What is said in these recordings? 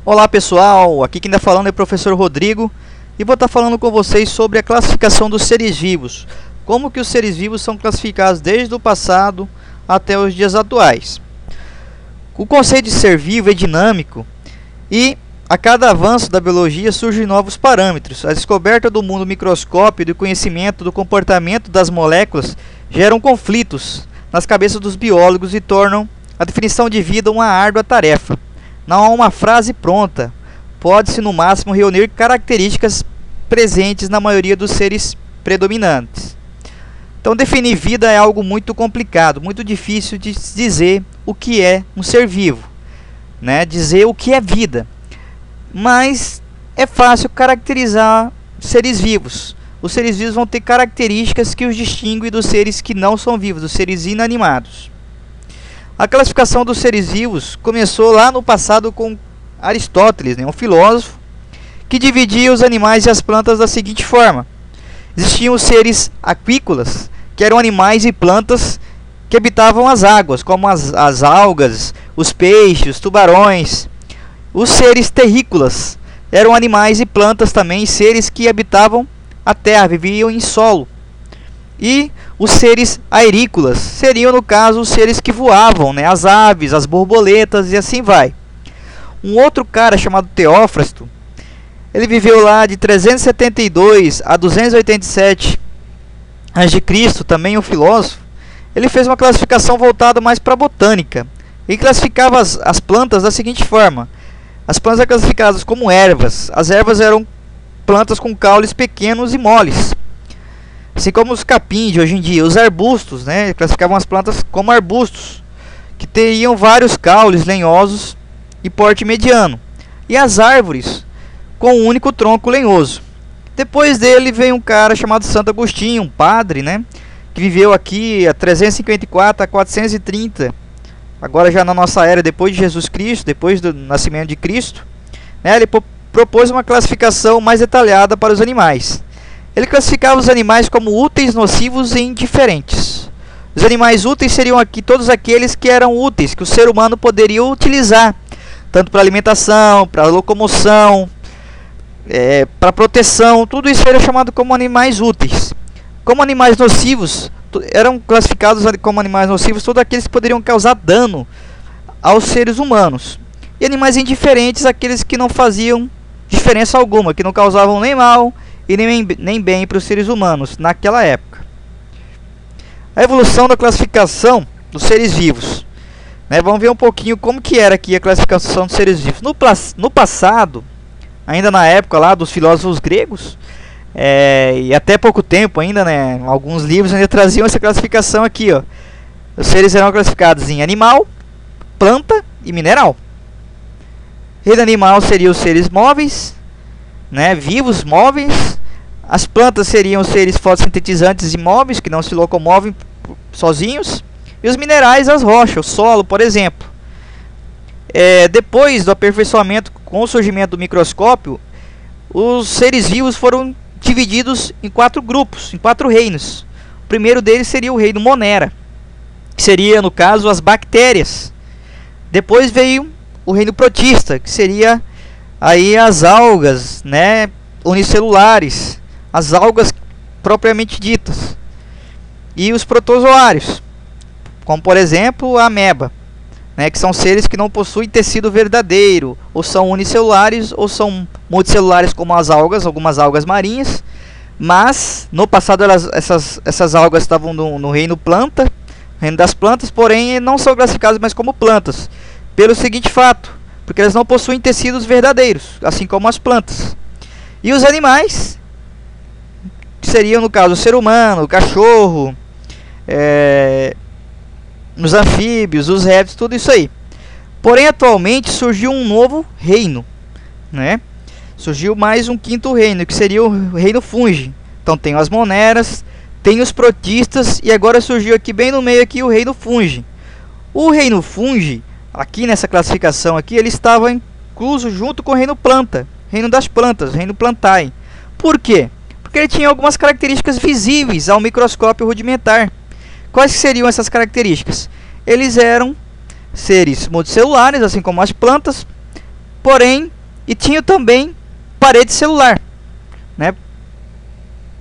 Olá pessoal, aqui quem está falando é o professor Rodrigo e vou estar falando com vocês sobre a classificação dos seres vivos. Como que os seres vivos são classificados desde o passado até os dias atuais. O conceito de ser vivo é dinâmico e a cada avanço da biologia surgem novos parâmetros. A descoberta do mundo microscópio e do conhecimento do comportamento das moléculas geram conflitos nas cabeças dos biólogos e tornam a definição de vida uma árdua tarefa. Não há uma frase pronta. Pode-se no máximo reunir características presentes na maioria dos seres predominantes. Então definir vida é algo muito complicado, muito difícil de dizer o que é um ser vivo, né? Dizer o que é vida. Mas é fácil caracterizar seres vivos. Os seres vivos vão ter características que os distinguem dos seres que não são vivos, dos seres inanimados. A classificação dos seres vivos começou lá no passado com Aristóteles, um filósofo, que dividia os animais e as plantas da seguinte forma. Existiam os seres aquícolas, que eram animais e plantas que habitavam as águas, como as algas, os peixes, os tubarões. Os seres terrícolas eram animais e plantas também, seres que habitavam a terra, viviam em solo. E os seres aerícolas seriam, no caso, os seres que voavam, as aves, as borboletas e assim vai. Um outro cara chamado Teófrasto, ele viveu lá de 372 a 287 a.C., também um filósofo. Ele fez uma classificação voltada mais para a botânica. Ele classificava as plantas da seguinte forma. As plantas eram classificadas como ervas. As ervas eram plantas com caules pequenos e moles, assim como os capins de hoje em dia. Os arbustos, classificavam as plantas como arbustos, que teriam vários caules lenhosos e porte mediano. E as árvores com um único tronco lenhoso. Depois dele veio um cara chamado Santo Agostinho, um padre, que viveu aqui a 354 a 430, agora já na nossa era, depois de Jesus Cristo, depois do nascimento de Cristo. Ele propôs uma classificação mais detalhada para os animais. Ele classificava os animais como úteis, nocivos e indiferentes. Os animais úteis seriam aqui todos aqueles que eram úteis, que o ser humano poderia utilizar, tanto para alimentação, para locomoção, para proteção. Tudo isso era chamado como animais úteis. Como animais nocivos, eram classificados como animais nocivos todos aqueles que poderiam causar dano aos seres humanos. E animais indiferentes, aqueles que não faziam diferença alguma, que não causavam nem mal e nem bem para os seres humanos naquela época. A evolução da classificação dos seres vivos. Vamos ver um pouquinho como que era aqui a classificação dos seres vivos. No passado, ainda na época lá dos filósofos gregos, e até pouco tempo ainda, alguns livros ainda traziam essa classificação aqui, ó. Os seres eram classificados em animal, planta e mineral. Reino animal seriam os seres móveis, vivos, móveis. As plantas seriam os seres fotossintetizantes e móveis, que não se locomovem sozinhos. E os minerais, as rochas, o solo, por exemplo. Depois do aperfeiçoamento com o surgimento do microscópio, os seres vivos foram divididos em 4 grupos, em 4 reinos. O primeiro deles seria o reino Monera, que seria, no caso, as bactérias. Depois veio o reino Protista, que seria aí as algas, unicelulares, as algas propriamente ditas. E os protozoários, como por exemplo a ameba, que são seres que não possuem tecido verdadeiro, ou são unicelulares, ou são multicelulares como as algas, algumas algas marinhas. Mas no passado essas algas estavam no reino planta, reino das plantas, porém não são classificadas mais como plantas, pelo seguinte fato, porque elas não possuem tecidos verdadeiros, assim como as plantas. E os animais, que seriam no caso o ser humano, o cachorro, os anfíbios, os répteis, tudo isso aí. Porém, atualmente surgiu um novo reino, Surgiu mais um 5º reino, que seria o reino Fungi. Então tem as moneras, tem os protistas e agora surgiu aqui bem no meio aqui o reino Fungi. O reino Fungi, aqui nessa classificação aqui, ele estava incluso junto com o reino planta, reino das plantas, reino plantae. Por quê? Porque ele tinha algumas características visíveis ao microscópio rudimentar. Quais seriam essas características? Eles eram seres multicelulares, assim como as plantas, porém E tinha também parede celular, né?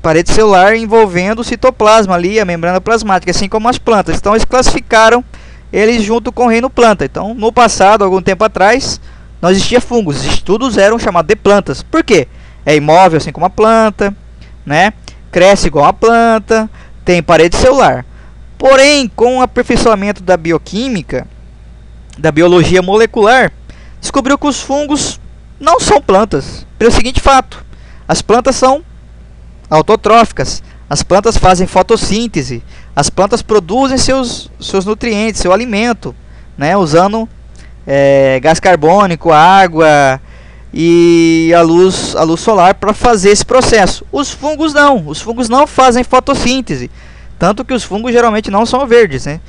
Parede celular envolvendo o citoplasma ali, a membrana plasmática, assim como as plantas. Então eles classificaram eles junto com o reino planta. Então, no passado, algum tempo atrás, não existia fungos. Os estudos eram chamados de plantas. Por quê? É imóvel assim como a planta, né? Cresce igual a planta, tem parede celular. Porém, com o aperfeiçoamento da bioquímica, da biologia molecular, descobriu que os fungos não são plantas. Pelo seguinte fato: as plantas são autotróficas, as plantas fazem fotossíntese, as plantas produzem seus nutrientes, seu alimento, né, usando gás carbônico, água e a luz solar para fazer esse processo. Os fungos não fazem fotossíntese, tanto que os fungos geralmente não são verdes, né?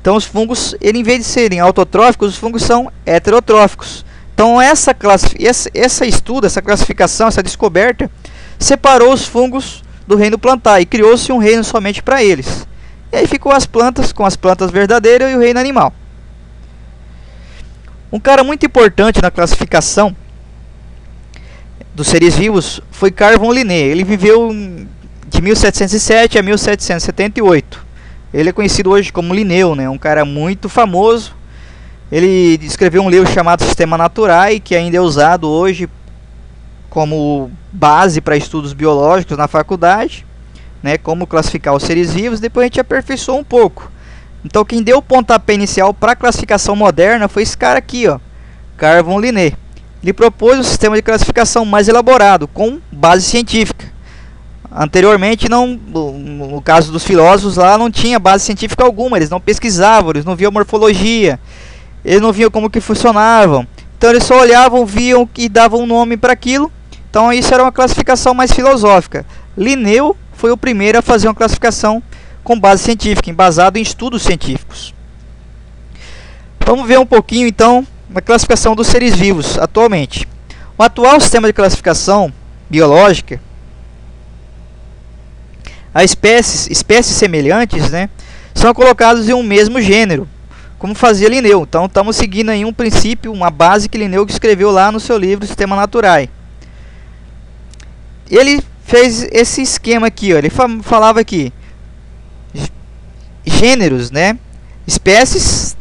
Então os fungos, em vez de serem autotróficos, os fungos são heterotróficos. Então essa classificação, essa descoberta, separou os fungos do reino plantar e criou-se um reino somente para eles. E aí ficou as plantas com as plantas verdadeiras e o reino animal. Um cara muito importante na classificação dos seres vivos foi Carl von Linné. Ele viveu de 1707 a 1778. Ele é conhecido hoje como Linneu, né? Um cara muito famoso. Ele escreveu um livro chamado Sistema Naturae, que ainda é usado hoje como base para estudos biológicos na faculdade, né? Como classificar os seres vivos. Depois a gente aperfeiçoou um pouco. Então quem deu o pontapé inicial para a classificação moderna foi esse cara aqui, ó, Carl von Linné. Ele propôs um sistema de classificação mais elaborado, com base científica. Anteriormente, no caso dos filósofos lá, não tinha base científica alguma. Eles não pesquisavam, eles não viam morfologia, eles não viam como que funcionavam. Então eles só olhavam, viam e davam um nome para aquilo. Então isso era uma classificação mais filosófica. Linneu foi o primeiro a fazer uma classificação com base científica, embasado em estudos científicos. Vamos ver um pouquinho então a classificação dos seres vivos atualmente. O atual sistema de classificação biológica, as espécies semelhantes, né, são colocadas em um mesmo gênero, como fazia Linneu. Então estamos seguindo aí um princípio, uma base que Linneu escreveu lá no seu livro Sistema Naturae. Ele fez esse esquema aqui, ó. Ele falava que gêneros, né, espécies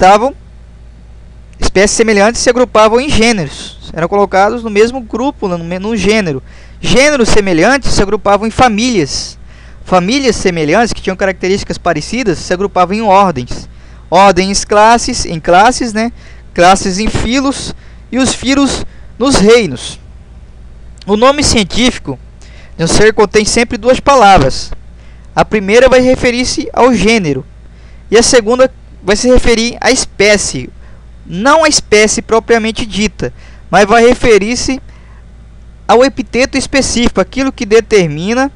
semelhantes se agrupavam em gêneros, eram colocados no mesmo grupo, no gênero. Gêneros semelhantes se agrupavam em famílias. Famílias semelhantes, que tinham características parecidas, se agrupavam em ordens. Ordens em classes, né? Classes em filos, e os filos nos reinos. O nome científico de um ser contém sempre duas palavras. A primeira vai referir-se ao gênero, e a segunda vai se referir à espécie. Não a espécie propriamente dita, mas vai referir-se ao epiteto específico, aquilo que determina,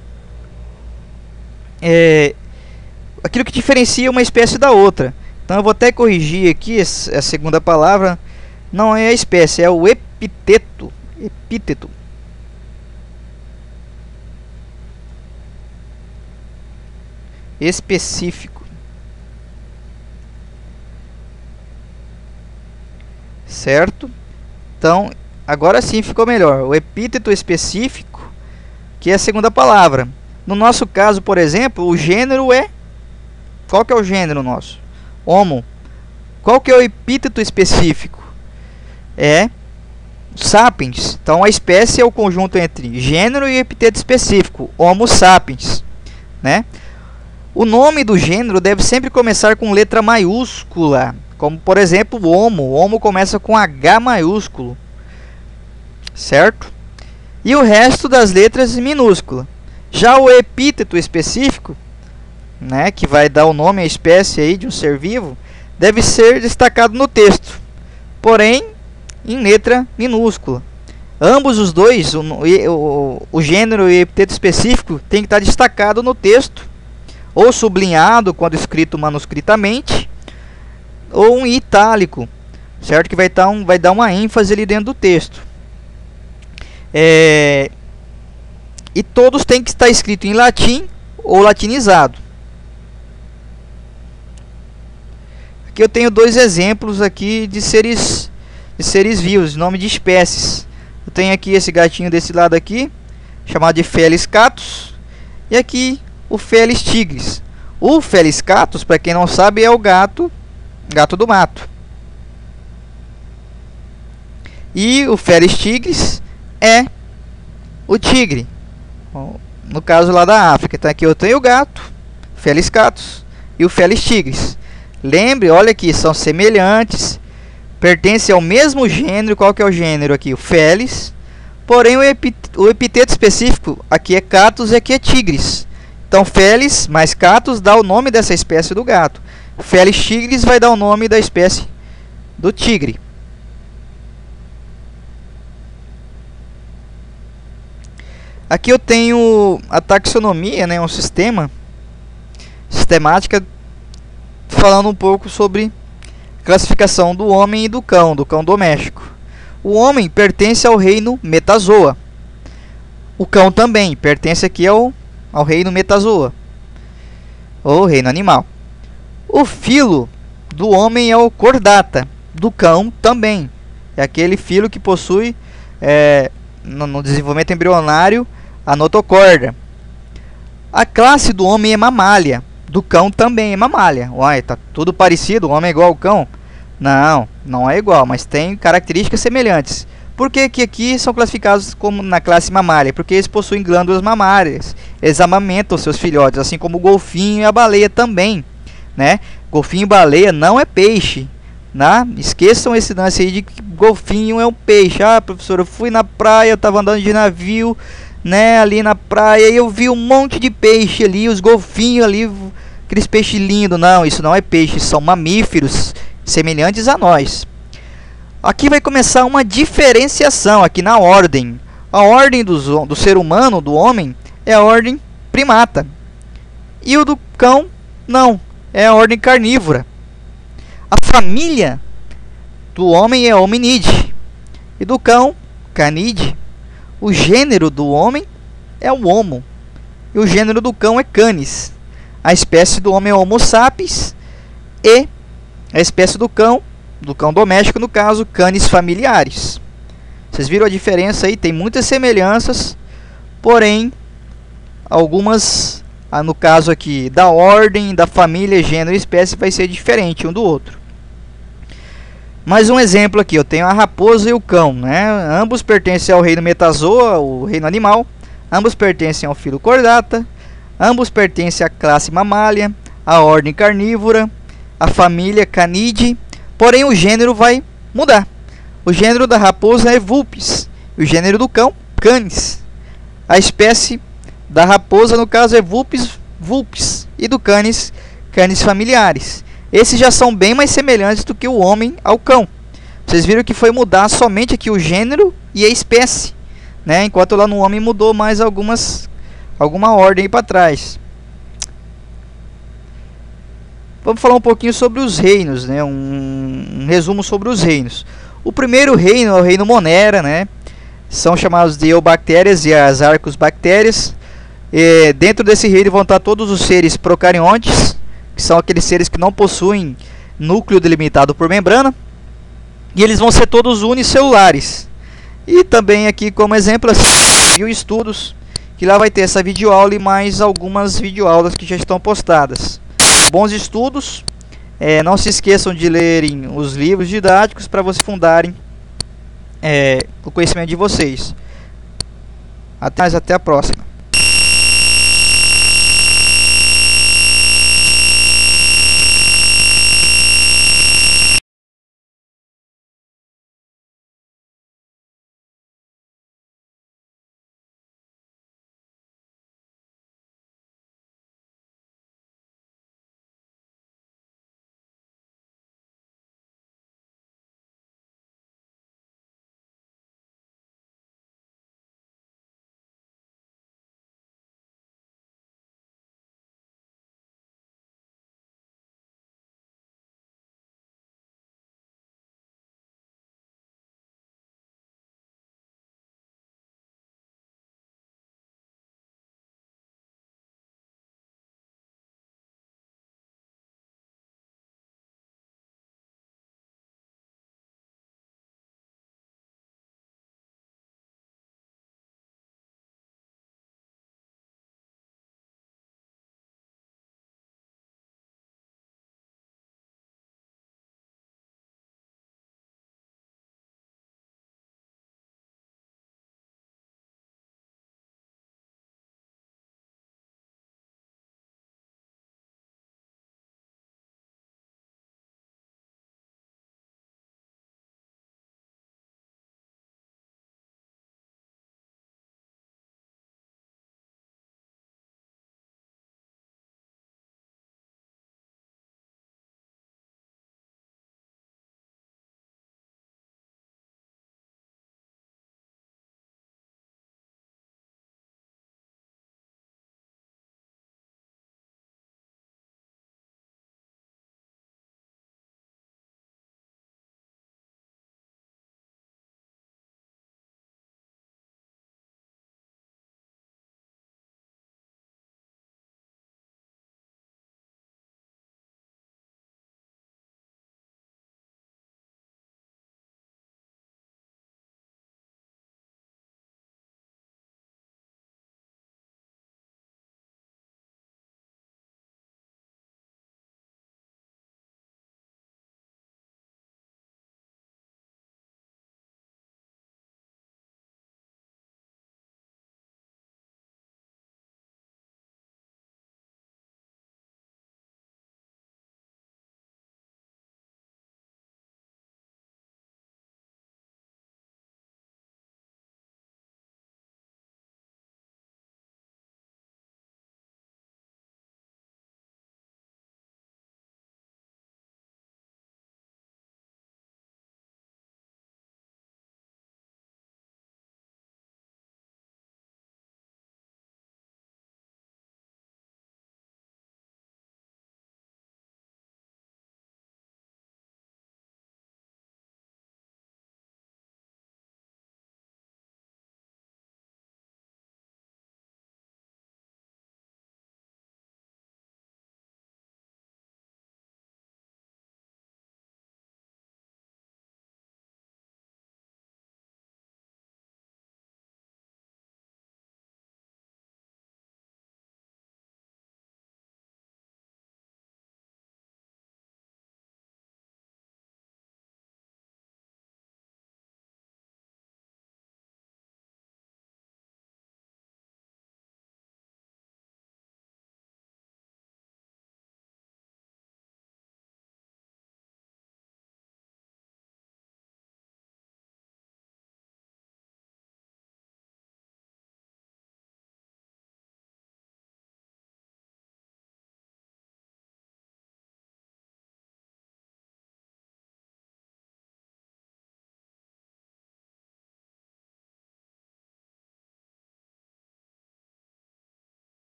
aquilo que diferencia uma espécie da outra. Então eu vou até corrigir aqui, a segunda palavra não é a espécie, é o epíteto. Específico. Certo? Então, agora sim ficou melhor. O epíteto específico, que é a segunda palavra. No nosso caso, por exemplo, o gênero é... Qual que é o gênero nosso? Homo. Qual que é o epíteto específico? É sapiens. Então, a espécie é o conjunto entre gênero e epíteto específico. Homo sapiens, né? O nome do gênero deve sempre começar com letra maiúscula, como por exemplo o Homo. O Homo começa com H maiúsculo, certo? E o resto das letras minúscula. Já o epíteto específico, né, que vai dar o nome à espécie aí de um ser vivo, deve ser destacado no texto, porém em letra minúscula. Ambos os dois, o gênero e o epíteto específico, tem que estar destacado no texto, ou sublinhado quando escrito manuscritamente, ou em itálico, certo? Que vai dar uma ênfase ali dentro do texto. E todos têm que estar escritos em latim ou latinizado. Aqui eu tenho dois exemplos aqui de seres vivos, nome de espécies. Eu tenho aqui esse gatinho desse lado aqui, chamado de Felis catus, e aqui o Felis tigris. O Felis catus, para quem não sabe, é o gato do mato. E o Felis tigris é o tigre, no caso lá da África. Então aqui eu tenho o gato, Felis catus, e o Felis tigris. Lembre, olha aqui, são semelhantes, pertencem ao mesmo gênero. Qual que é o gênero aqui? O Felis. Porém o epiteto específico aqui é catus e aqui é tigris. Então Felis mais catus dá o nome dessa espécie do gato. Felis tigris vai dar o nome da espécie do tigre. Aqui eu tenho a taxonomia, né, um sistemática, falando um pouco sobre classificação do homem e do cão doméstico. O homem pertence ao reino Metazoa. O cão também pertence aqui ao reino Metazoa, ou reino animal. O filo do homem é o Chordata, do cão também. É aquele filo que possui, no desenvolvimento embrionário, a notocorda. A classe do homem é mamália, do cão também é mamália. Uai, tá tudo parecido, o homem é igual ao cão? Não, não é igual, mas tem características semelhantes. Por que aqui são classificados como na classe mamália? Porque eles possuem glândulas mamárias, eles amamentam seus filhotes, assim como o golfinho e a baleia também, né? Golfinho e baleia não é peixe, né? Esqueçam esse lance aí de que golfinho é um peixe. Ah, professor, eu fui na praia, eu estava andando de navio, né, ali na praia, e eu vi um monte de peixe ali, os golfinhos ali, aqueles peixes lindos. Não, isso não é peixe, são mamíferos semelhantes a nós. Aqui vai começar uma diferenciação aqui na ordem. A ordem do ser humano, do homem, é a ordem primata. E o do cão, não, é a ordem carnívora. A família do homem é hominide e do cão, canídeo. O gênero do homem é o Homo e o gênero do cão é Canis. A espécie do homem é Homo sapiens e a espécie do cão doméstico, no caso, Canis familiaris. Vocês viram a diferença aí? Tem muitas semelhanças, porém, algumas, no caso aqui, da ordem, da família, gênero e espécie, vai ser diferente um do outro. Mais um exemplo aqui, eu tenho a raposa e o cão, né? Ambos pertencem ao reino Metazoa, o reino animal. Ambos pertencem ao filo Chordata. Ambos pertencem à classe mamália, à ordem carnívora, à família Canidae. Porém, o gênero vai mudar. O gênero da raposa é Vulpes, e o gênero do cão, Canis. A espécie da raposa, no caso, é Vulpes, e do Canis, Canis familiaris. Esses já são bem mais semelhantes do que o homem ao cão. Vocês viram que foi mudar somente aqui o gênero e a espécie, né? Enquanto lá no homem mudou mais alguma ordem para trás. Vamos falar um pouquinho sobre os reinos, né? Um resumo sobre os reinos. O primeiro reino é o reino Monera, né? São chamados de eubactérias e as arcobactérias. Dentro desse reino vão estar todos os seres procariontes, que são aqueles seres que não possuem núcleo delimitado por membrana, e eles vão ser todos unicelulares. E também aqui como exemplo, e estudos, que lá vai ter essa videoaula e mais algumas videoaulas que já estão postadas. Bons estudos, não se esqueçam de lerem os livros didáticos para vocês fundarem o conhecimento de vocês. Até a próxima.